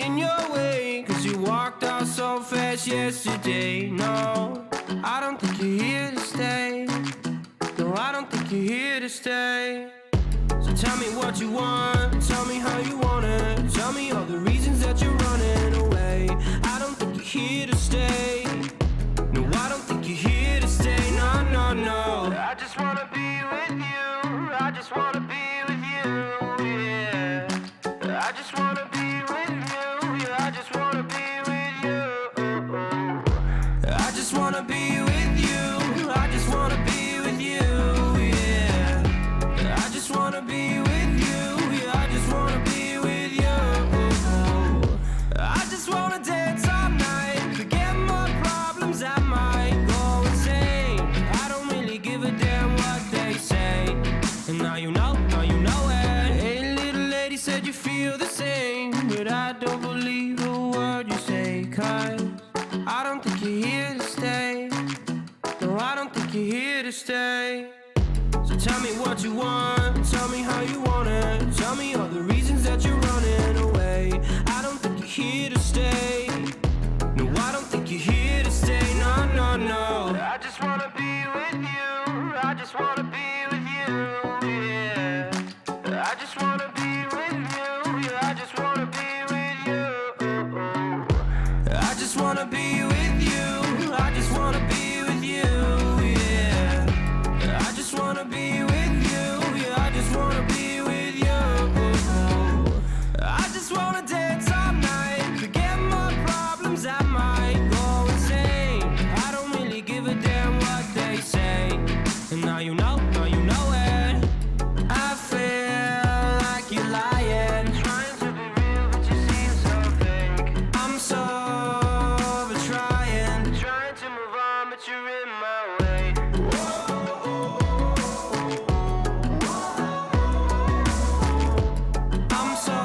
in your way, 'cause you walked out so fast yesterday. No, I don't think you're here to stay. No, I don't think you're here to stay. So tell me what you want, tell me how you want it. Tell me all the reasons that you're running away. I don't think you're here to stay. No, I don't think you're here to stay. No, no, no. I just wanna be with you. I just wanna be with you, yeah. I just wanna be with you. Yeah, I just wanna be with you. I just wanna be with you. I just wanna be with you, yeah. I just wanna be with you. Yeah, I just wanna be with you. I just wanna dance all night, forget my problems, I might go insane. I don't really give a damn what they say. And now you know it. Hey, little lady said you feel the same, but I don't believe a word you say, 'cause I don't think you're here to stay. No, I don't think you're here to stay. So tell me what you want, tell me how you want it. Tell me all the reasons that you're running away. I don't think you're here to stay. No, I don't think you're here to stay. No, no, no. I just wanna be with you. I just wanna be with you, yeah. I just wanna be with you. Yeah, I just wanna be with you. I just wanna be with you. I just wanna be with you, yeah. I just wanna be with you. Yeah, I just wanna be with you. I just wanna dance all night, forget my problems, I might go insane. I don't really give a damn what they say. And now you know it. I feel like you're lying, trying to be real, but you seem so fake. I'm so over trying to move on, but you're in my way. I'm so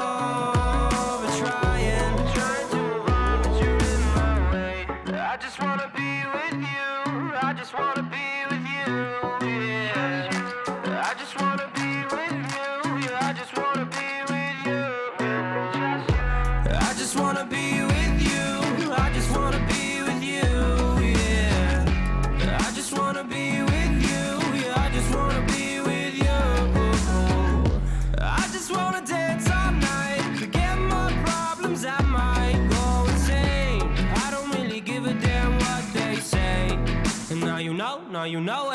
over trying to move on, but you're in my way. I just wanna be with you. I just wanna be with you, yeah. I just wanna be with you. Yeah, I just wanna be with you. I just wanna be with you. I just wanna be with you, yeah. I just wanna be with you. Yeah, I just wanna be with you. I just wanna dance all night, forget my problems, I might go insane. I don't really give a damn what they say. And now you know